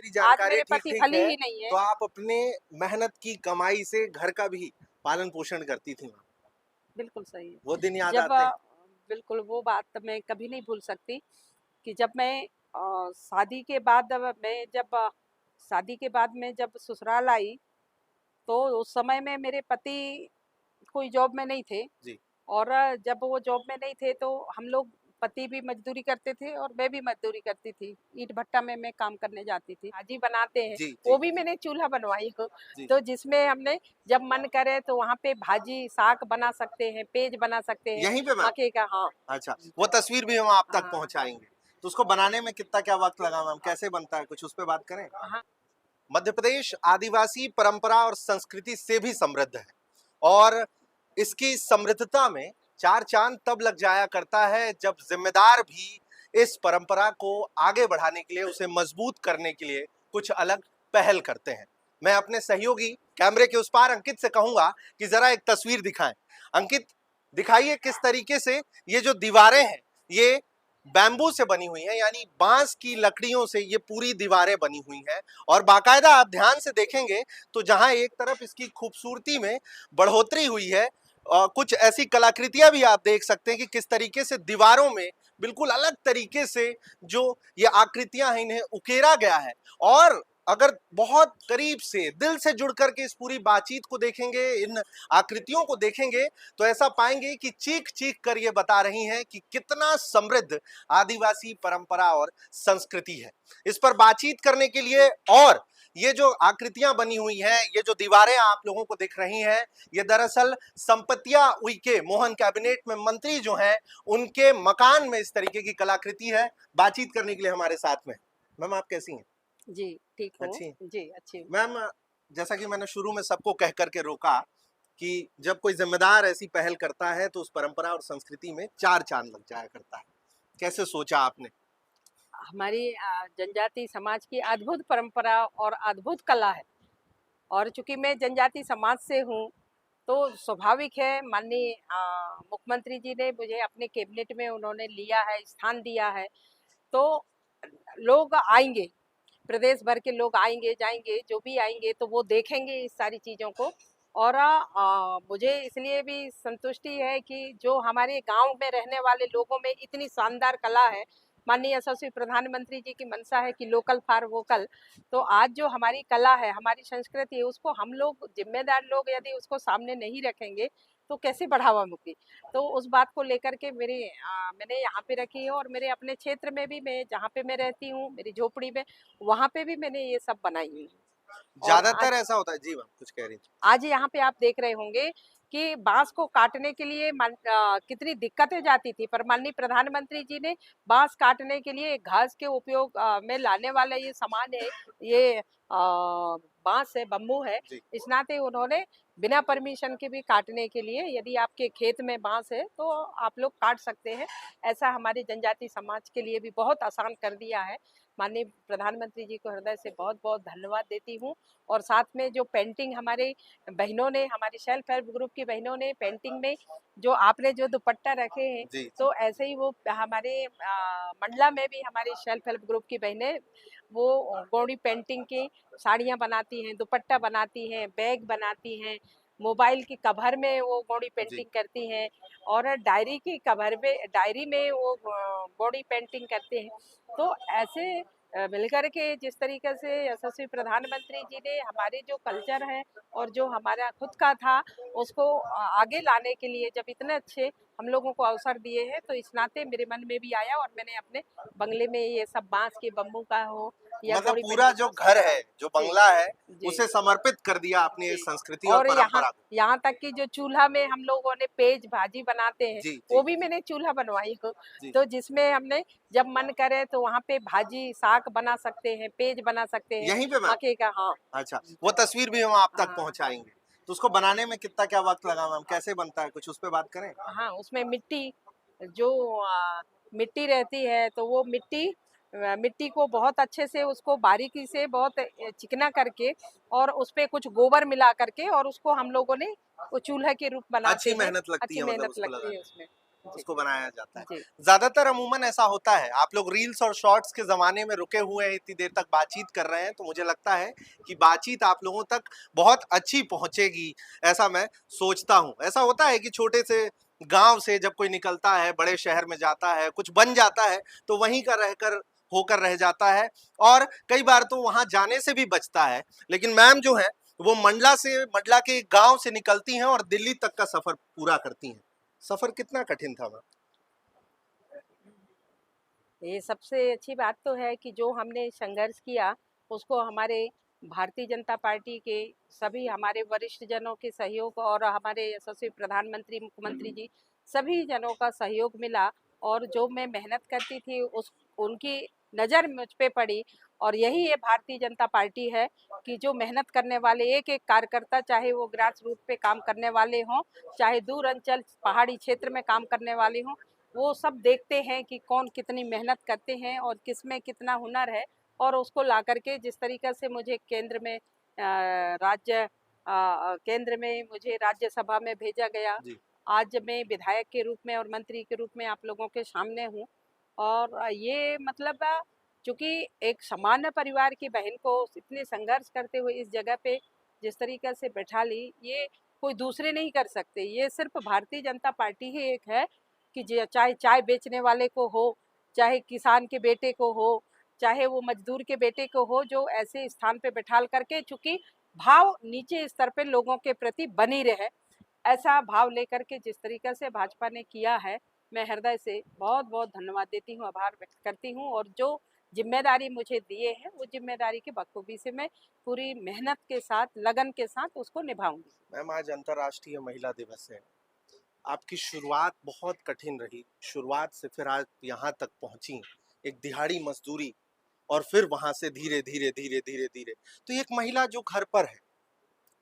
मेरी आज जानकारी मेरे ठीक पति ठीक भले है ही नहीं है। तो आप अपने मेहनत की कमाई से घर का भी पालन पोषण करती थी वहाँ। बिल्कुल सही है। वो दिन याद जब आते हैं? बिल्कुल वो बात मैं कभी नहीं भूल सकती कि जब मैं शादी के बाद शादी के बाद मैं जब ससुराल आई, तो उस समय में मेरे पति कोई जॉब में नहीं थे। जी। और जब वो जॉब में नहीं थे तो हम लोग, पति भी मजदूरी करते थे और मैं भी मजदूरी करती थी। ईंट भट्टा में मैं काम करने जाती थी। भाजी बनाते हैं, जी वो जी भी मैंने चूल्हा बनवाई हो। जी। तो जिसमें हमने जब मन करे तो वहाँ पे भाजी साग बना सकते हैं, पेज बना सकते हैं यहीं पे मैम? मक्के का। हाँ अच्छा, वो तस्वीर भी हम आप तक हाँ पहुंचाएंगे। तो उसको बनाने में कितना क्या वक्त लगा मैम, कैसे बनता है, कुछ उस पे बात करें? हाँ। मध्य प्रदेश आदिवासी परंपरा और संस्कृति से भी समृद्ध है और इसकी समृद्धता में चार चांद तब लग जाया करता है जब जिम्मेदार भी इस परंपरा को आगे बढ़ाने के लिए, उसे मजबूत करने के लिए कुछ अलग पहल करते हैं। मैं अपने सहयोगी कैमरे के उस पार अंकित से कहूंगा कि जरा एक तस्वीर दिखाएं। अंकित, दिखाइए किस तरीके से ये जो दीवारें हैं ये बैम्बू से बनी हुई हैं, यानी बांस की लकड़ियों से ये पूरी दीवारें बनी हुई हैं। और बाकायदा आप ध्यान से देखेंगे तो जहां एक तरफ इसकी खूबसूरती में बढ़ोतरी हुई है, कुछ ऐसी कलाकृतियां भी आप देख सकते हैं कि किस तरीके से दीवारों में बिल्कुल अलग तरीके से जो ये आकृतियां हैं इन्हें उकेरा गया है। और अगर बहुत करीब से दिल से जुड़ करके इस पूरी बातचीत को देखेंगे, इन आकृतियों को देखेंगे, तो ऐसा पाएंगे कि चीख चीख कर ये बता रही हैं कि कितना समृद्ध आदिवासी परंपरा और संस्कृति है। इस पर बातचीत करने के लिए और ये जो आकृतियां बनी हुई हैं, ये जो दीवारें आप लोगों को दिख रही हैं, ये दरअसल संपतिया उइके मोहन कैबिनेट में मंत्री जो हैं उनके मकान में इस तरीके की कलाकृति है। बातचीत करने के लिए हमारे साथ में मैम, आप कैसी हैं? जी ठीक हूँ। अच्छी। जी अच्छी हूँ। मैम, जैसा कि मैंने शुरू में सबको कह करके रोका कि जब कोई जिम्मेदार ऐसी पहल करता है तो उस परंपरा और संस्कृति में चार चांद लग जाया करता है। कैसे सोचा आपने? हमारी जनजाति समाज की अद्भुत परंपरा और अद्भुत कला है। और चूंकि मैं जनजाति समाज से हूँ, तो स्वाभाविक है माननीय मुख्यमंत्री जी ने मुझे अपने कैबिनेट में उन्होंने लिया है, स्थान दिया है। तो लोग आएंगे, प्रदेश भर के लोग आएंगे जाएंगे, जो भी आएंगे तो वो देखेंगे इस सारी चीज़ों को। और मुझे इसलिए भी संतुष्टि है कि जो हमारे गांव में रहने वाले लोगों में इतनी शानदार कला है। माननीय यशस्वी प्रधानमंत्री जी की मंशा है कि लोकल फॉर वोकल। तो आज जो हमारी कला है, हमारी संस्कृति है, उसको हम लोग जिम्मेदार लोग यदि उसको सामने नहीं रखेंगे तो कैसे बढ़ावा मिलेगी। तो उस बात को लेकर के मैंने यहाँ पे रखी है। और मेरे अपने क्षेत्र में भी, मैं जहाँ पे मैं रहती हूँ मेरी झोपड़ी में, वहाँ पे भी मैंने ये सब बनाई हुई है। और ज्यादातर ऐसा होता है। जी मैम, कुछ कह रही थी? आज यहाँ पे आप देख रहे होंगे कि बांस को काटने के लिए कितनी दिक्कतें जाती थी, पर माननीय प्रधानमंत्री जी ने बांस काटने के लिए घास के उपयोग में लाने वाला ये सामान है, ये बांस है, बम्बू है। जी। इस नाते उन्होंने बिना परमिशन के भी काटने के लिए, यदि आपके खेत में बांस है तो आप लोग काट सकते हैं। ऐसा हमारे जनजाति समाज के लिए भी बहुत आसान कर दिया है। माननीय प्रधानमंत्री जी को हृदय से बहुत बहुत धन्यवाद देती हूँ। और साथ में जो पेंटिंग हमारे बहनों ने, हमारी सेल्फ हेल्प ग्रुप की बहनों ने पेंटिंग में जो आपने जो दुपट्टा रखे हैं, जी जी। तो ऐसे ही वो हमारे मंडला में भी हमारी सेल्फ हेल्प ग्रुप की बहनें वो गौड़ी पेंटिंग की साड़ियाँ बनाती हैं, दुपट्टा बनाती हैं, बैग बनाती हैं, मोबाइल की कवर में वो गौड़ी जी। पेंटिंग करती हैं। और डायरी की कवर में, डायरी में वो गौड़ी पेंटिंग करते हैं। तो ऐसे मिलकर के जिस तरीके से यशस्वी प्रधानमंत्री जी ने हमारे जो कल्चर है और जो हमारा खुद का था उसको आगे लाने के लिए जब इतने अच्छे हम लोगों को अवसर दिए हैं, तो इस नाते मेरे मन में भी आया और मैंने अपने बंगले में ये सब बांस के बम्बू का हो या मतलब गौड़ी पूरा पेंटिंग जो हो। घर है, जो जी बंगला है, जी उसे समर्पित कर दिया अपनी जी। इस संस्कृति और और यहाँ परंपरा को। यहाँ तक कि जो चूल्हा में हम लोगों ने पेज भाजी बनाते हैं, जी वो जी भी मैंने चूल्हा बनवाई हो। जी। तो जिसमें हमने जब मन करे तो वहाँ पे भाजी साग बना सकते हैं, पेज बना सकते हैं यहीं पे मैम? मक्के का। हाँ अच्छा, वो तस्वीर भी हम आप तक हाँ पहुंचाएंगे। तो उसको बनाने में कितना क्या वक्त लगा मैम, कैसे बनता है, कुछ उस पे बात करें? हाँ। उसमें मिट्टी, जो मिट्टी रहती है, तो वो मिट्टी को बहुत अच्छे से उसको बारीकी से बहुत चिकना करके और उस पे कुछ गोबर मिला करके और उसको हम लोगों ने वो चूल्हा के रूप अच्छी बनाते हैं। मेहनत लगती अच्छी है मतलब मेहनत उसको लगती लगाने है में। उसमें। जी, उसको बनाया जाता है। जी, ज्यादातर अमूमन ऐसा होता है, आप लोग रील्स और शॉर्ट्स के जमाने में रुके हुए हैं, इतनी देर तक बातचीत कर रहे हैं, तो मुझे लगता है कि बातचीत आप लोगों तक बहुत अच्छी पहुंचेगी, ऐसा मैं सोचता हूं। ऐसा होता है कि छोटे से गांव से जब कोई निकलता है, बड़े शहर में जाता है, कुछ बन जाता है, तो वहीं का रहकर होकर रह जाता है, और कई बार तो वहां जाने से भी बचता है। लेकिन मैम जो है वो मंडला के गांव से निकलती हैं और दिल्ली तक का सफर पूरा करती हैं। सफर कितना कठिन था मैम? ये सबसे अच्छी बात तो है कि जो हमने संघर्ष किया उसको हमारे भारतीय जनता पार्टी के सभी हमारे वरिष्ठ जनों के सहयोग और हमारे यशस्वी प्रधानमंत्री मुख्यमंत्री जी सभी जनों का सहयोग मिला। और जो मैं मेहनत करती थी उस उनकी नज़र मुझ पे पड़ी। और यही ये भारतीय जनता पार्टी है कि जो मेहनत करने वाले एक एक कार्यकर्ता, चाहे वो ग्रास रूट पे काम करने वाले हों, चाहे दूर अंचल पहाड़ी क्षेत्र में काम करने वाले हों, वो सब देखते हैं कि कौन कितनी मेहनत करते हैं और किसमें कितना हुनर है। और उसको ला करके जिस तरीक़े से मुझे केंद्र में केंद्र में मुझे राज्यसभा में भेजा गया। जी। आज मैं विधायक के रूप में और मंत्री के रूप में आप लोगों के सामने हूँ। और ये मतलब चूँकि एक सामान्य परिवार की बहन को इतने संघर्ष करते हुए इस जगह पे जिस तरीक़े से बैठा ली, ये कोई दूसरे नहीं कर सकते। ये सिर्फ़ भारतीय जनता पार्टी ही एक है कि चाहे चाय बेचने वाले को हो, चाहे किसान के बेटे को हो, चाहे वो मजदूर के बेटे को हो, जो ऐसे स्थान पे बैठाल करके चूँकि भाव नीचे स्तर पे लोगों के प्रति बनी रहे, ऐसा भाव लेकर के जिस तरीक़े से भाजपा ने किया है, मैं हृदय से बहुत-बहुत धन्यवाद देती हूँ, आभार व्यक्त करती हूँ। और जो ज़िम्मेदारी मुझे दिए हैं, वो ज़िम्मेदारी की बखूबी से मैं पूरी मेहनत के साथ, लगन के साथ उसको निभाऊँगी। मैम आज अंतर्राष्ट्रीय महिला दिवस है। आपकी शुरुआत बहुत कठिन रही, शुरुआत से फिर आज यहाँ तक पहुंची, एक दिहाड़ी मजदूरी, और फिर वहां से धीरे धीरे धीरे धीरे धीरे, तो एक महिला जो घर पर है,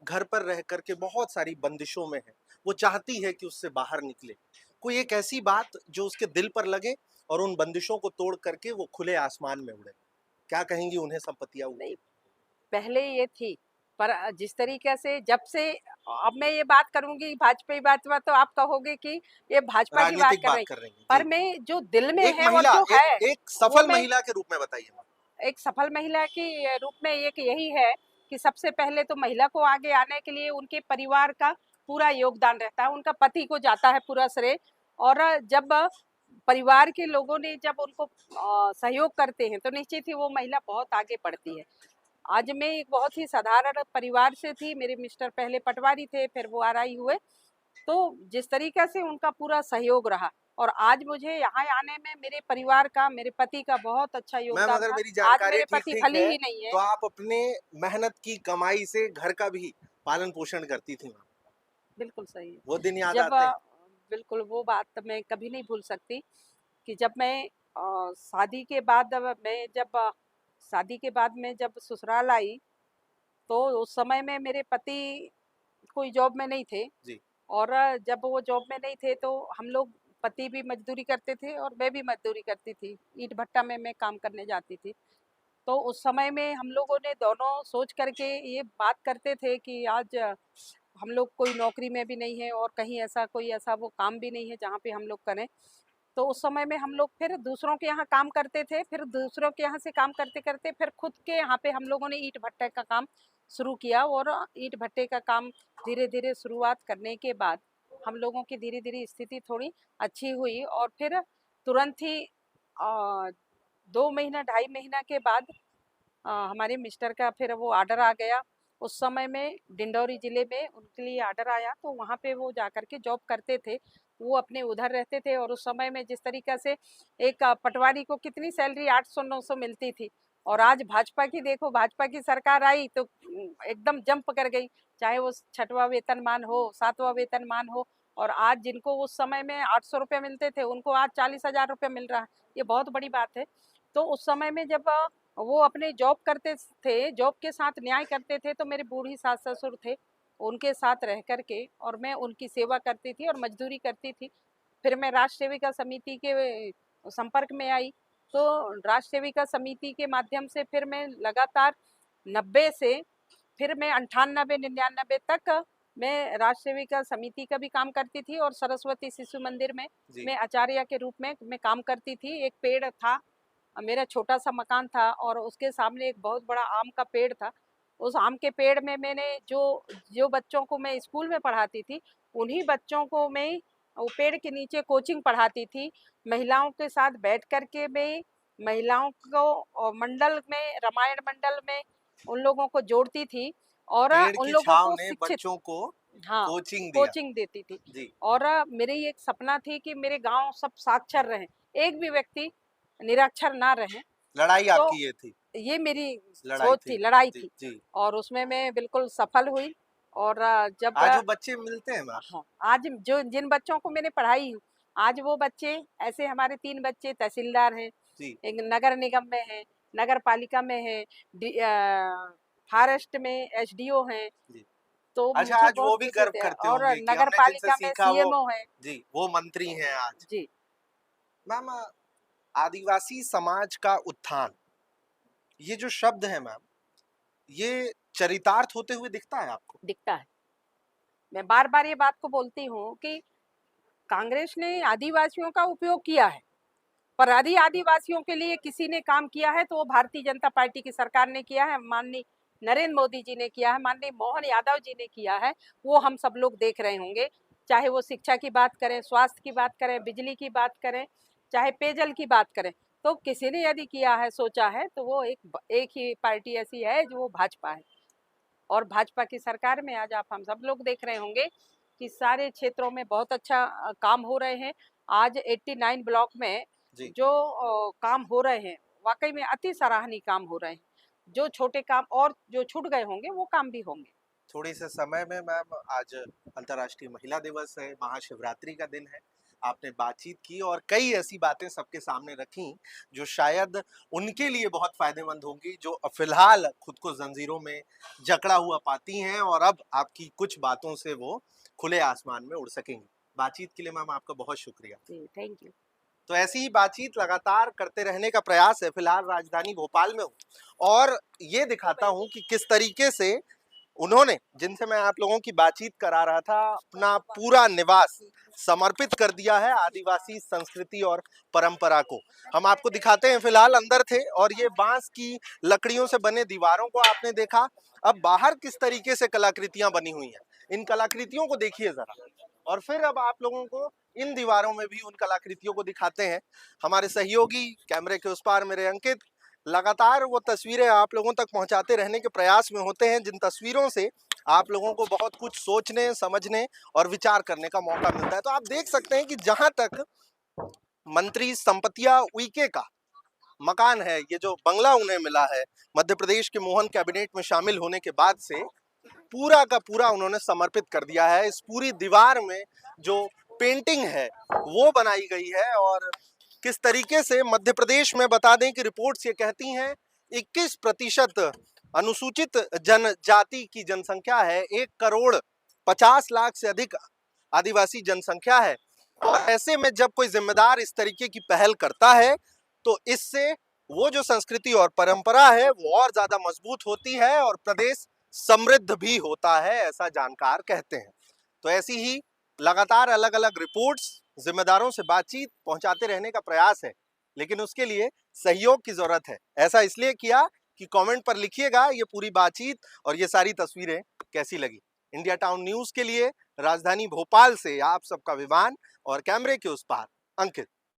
घर पर रह करके बहुत सारी बंदिशों में है, वो चाहती है कि उससे बाहर निकले, कोई एक ऐसी बात जो उसके दिल पर लगे और उन बंदिशों को तोड़ करके वो खुले आसमान में उड़े। क्या कहेंगी उन्हें संपत्तियां नहीं, उनकी? पहले ये थी, पर जिस तरीके से जब से अब मैं ये बात करूँगी भाजपा की बात तो आप कहोगे कि ये भाजपा की बात राजनीतिक कर बात रही। कर रही हैं पर जी। मैं जो दिल में एक है और महिला, जो एक है, एक वो सफल मैं महिला के रूप में बताइए मैम। एक सफल महिला के रूप में एक यही है कि सबसे पहले तो महिला को आगे आने के लिए उनके परिवार का पूरा योगदान रहता है, उनका पति को जाता है पूरा श्रेय। और जब परिवार के लोगों ने जब उनको सहयोग करते हैं, तो निश्चित ही वो महिला बहुत आगे बढ़ती है। आज मैं एक बहुत ही साधारण परिवार से थी, मेरे मिस्टर पहले पटवारी थे, फिर वो आरआई हुए। तो जिस तरीक़े से उनका पूरा सहयोग रहा और आज मुझे यहाँ आने में मेरे परिवार का, मेरे पति का बहुत अच्छा मैम योगदान अगर था। मेरी आज जानकारी मेरे पति ठीक-ठीक भले है, ही नहीं है। तो आप अपने मेहनत की कमाई से घर का भी पालन-पोषण करती थी मैम। बिल्कुल सही है। वो दिन याद जब आते हैं? बिल्कुल वो बात मैं कभी नहीं भूल सकती कि जब मैं शादी के बाद शादी के बाद मैं जब ससुराल आई, तो उस समय में मेरे पति कोई जॉब में नहीं थे। जी। और जब वो जॉब में नहीं थे तो हम लोग, पति भी मजदूरी करते थे और मैं भी मजदूरी करती थी। ईंट भट्टा में मैं काम करने जाती थी। तो उस समय में हम लोगों ने दोनों सोच करके ये बात करते थे कि आज हम लोग कोई नौकरी में भी नहीं है और कहीं ऐसा कोई ऐसा वो काम भी नहीं है जहाँ पे हम लोग करें। तो उस समय में हम लोग फिर दूसरों के यहाँ काम करते थे, फिर दूसरों के यहाँ से काम करते-करते फिर खुद के यहाँ पे हम लोगों ने ईंट भट्टे का काम शुरू किया। और ईंट भट्टे का काम धीरे-धीरे शुरुआत करने के बाद हम लोगों की धीरे-धीरे स्थिति थोड़ी अच्छी हुई। और फिर तुरंत ही 2 महीना, ढाई महीना के बाद हमारे मिस्टर का फिर वो ऑर्डर आ गया। उस समय में डिंडौरी ज़िले में उनके लिए ऑर्डर आया, तो वहाँ पे वो जाकर के जॉब करते थे। वो अपने उधर रहते थे और उस समय में जिस तरीक़े से एक पटवारी को कितनी सैलरी 800-900 मिलती थी, और जी। आज भाजपा की देखो, भाजपा की सरकार आई तो एकदम जंप कर गई। चाहे वो 6वां वेतनमान हो, 7वां वेतनमान हो। और आज जिनको उस समय में 800 रुपए मिलते थे, उनको आज 40,000 रुपए मिल रहा है। ये बहुत बड़ी बात है। तो उस समय में जब वो अपने जॉब करते थे, जॉब के साथ न्याय करते थे, तो मेरे बूढ़ी सास-ससुर थे, उनके साथ रह कर के और मैं उनकी सेवा करती थी और मज़दूरी करती थी। फिर मैं राष्ट्र सेविका समिति के संपर्क में आई, तो राष्ट्र सेविका समिति के माध्यम से फिर मैं लगातार 90 से फिर मैं 98-99 तक मैं राष्ट्र सेविका समिति का भी काम करती थी और सरस्वती शिशु मंदिर में जी। मैं आचार्य के रूप में मैं काम करती थी। एक पेड़ था, मेरा छोटा सा मकान था और उसके सामने एक बहुत बड़ा आम का पेड़ था। उस आम के पेड़ में मैंने जो जो बच्चों को मैं स्कूल में पढ़ाती थी, उन्हीं बच्चों को मैं वो पेड़ के नीचे कोचिंग पढ़ाती थी। महिलाओं के साथ बैठ कर के मैं महिलाओं को मंडल में, रामायण मंडल में उन लोगों को जोड़ती थी और पेड़ उन की लोगों छाव को ने शिक्षित, बच्चों को हाँ, कोचिंग दिया। कोचिंग देती थी। जी। और मेरी एक सपना थी कि मेरे गांव सब साक्षर रहें, एक भी व्यक्ति निरक्षर ना रहे। लड़ाई तो आपकी ये थी। ये मेरी लड़ाई सोच थी। थी, लड़ाई जी थी जी। और उसमें मैं बिल्कुल सफल हुई। और जब आज वो बच्चे मिलते हैं मैम? हाँ, आज जो जिन बच्चों को मैंने पढ़ाई हूँ, आज वो बच्चे, ऐसे हमारे 3 बच्चे तहसीलदार हैं, जी एक नगर निगम में है, नगर पालिका में है, फॉरेस्ट में एसडीओ हैं। जी। तो अच्छा, मुझे आज बहुत वो भी खुशी गर्व होती है करते और होंगे कि नगर हमने जिनसे पालिका में सीखा वो, सीएमओ है। जी, वो मंत्री हैं आज। जी। मैम, आदिवासी समाज का उत्थान, ये जो शब्द है मैम, ये चरितार्थ होते हुए दिखता है आपको? दिखता है। मैं बार-बार ये बात को बोलती हूँ कि कांग्रेस ने आदिवासियों का उपयोग किया है, पर यदि आदिवासियों के लिए किसी ने काम किया है तो वो भारतीय जनता पार्टी की सरकार ने किया है, माननीय नरेंद्र मोदी जी ने किया है, माननीय मोहन यादव जी ने किया है। वो हम सब लोग देख रहे होंगे, चाहे वो शिक्षा की बात करें, स्वास्थ्य की बात करें, बिजली की बात करें, चाहे पेयजल की बात करें। तो किसी ने यदि किया है, सोचा है, तो वो एक ही पार्टी ऐसी है जो वो भाजपा है। और भाजपा की सरकार में आज आप हम सब लोग देख रहे होंगे कि सारे क्षेत्रों में बहुत अच्छा काम हो रहे हैं। आज 89 ब्लॉक में जी। जो काम हो रहे हैं, वाकई में अति सराहनीय काम हो रहे हैं। जो छोटे काम और जो छूट गए होंगे वो काम भी होंगे। थोड़े से समय में मैम, आज अंतर्राष्ट्रीय महिला दिवस है, महाशिवरात्रि का दिन है। आपने बातचीत की और कई ऐसी बातें सबके सामने रखी जो शायद उनके लिए बहुत फायदेमंद होंगी, जो फिलहाल खुद को जंजीरों में जकड़ा हुआ पाती हैं और अब आपकी कुछ बातों से वो खुले आसमान में उड़ सकेंगी। बातचीत के लिए मैम आपका बहुत शुक्रिया। जी, थैंक यू। तो ऐसी ही बातचीत लगातार करते रहने का प्रयास है। फिलहाल राजधानी भोपाल में हूँ और ये दिखाता हूँ कि किस तरीके से उन्होंने, जिनसे मैं आप लोगों की बातचीत करा रहा था, अपना पूरा निवास समर्पित कर दिया है आदिवासी संस्कृति और परंपरा को। हम आपको दिखाते हैं, फिलहाल अंदर थे और ये बांस की लकड़ियों से बने दीवारों को आपने देखा। अब बाहर किस तरीके से कलाकृतियां बनी हुई हैं, इन कलाकृतियों को देखिए जरा, और फिर अब आप लोगों को इन दीवारों में भी उन कलाकृतियों को दिखाते हैं। हमारे सहयोगी कैमरे के उस पार मेरे अंकित लगातार वो तस्वीरें आप लोगों तक पहुंचाते रहने के प्रयास में होते हैं, जिन तस्वीरों से आप लोगों को बहुत कुछ सोचने, समझने और विचार करने का मौका मिलता है। तो आप देख सकते हैं कि जहां तक मंत्री संपतिया उइके का मकान है, ये जो बंगला उन्हें मिला है मध्य प्रदेश के मोहन कैबिनेट में शामिल होने के बाद से, पूरा का पूरा उन्होंने समर्पित कर दिया है। इस पूरी दीवार में जो पेंटिंग है वो बनाई गई है और किस तरीके से मध्य प्रदेश में, बता दें कि रिपोर्ट्स ये कहती हैं 21% अनुसूचित जनजाति की जनसंख्या है, 1,50,00,000 से अधिक आदिवासी जनसंख्या है। और ऐसे में जब कोई जिम्मेदार इस तरीके की पहल करता है तो इससे वो जो संस्कृति और परंपरा है वो और ज्यादा मजबूत होती है और प्रदेश समृद्ध भी होता है, ऐसा जानकार कहते हैं। तो ऐसी ही लगातार अलग अलग रिपोर्ट्स, जिम्मेदारों से बातचीत पहुंचाते रहने का प्रयास है, लेकिन उसके लिए सहयोग की जरूरत है। ऐसा इसलिए किया कि कमेंट पर लिखिएगा ये पूरी बातचीत और ये सारी तस्वीरें कैसी लगी। इंडिया टाउन न्यूज के लिए राजधानी भोपाल से आप सबका विमान और कैमरे के उस पार अंकित।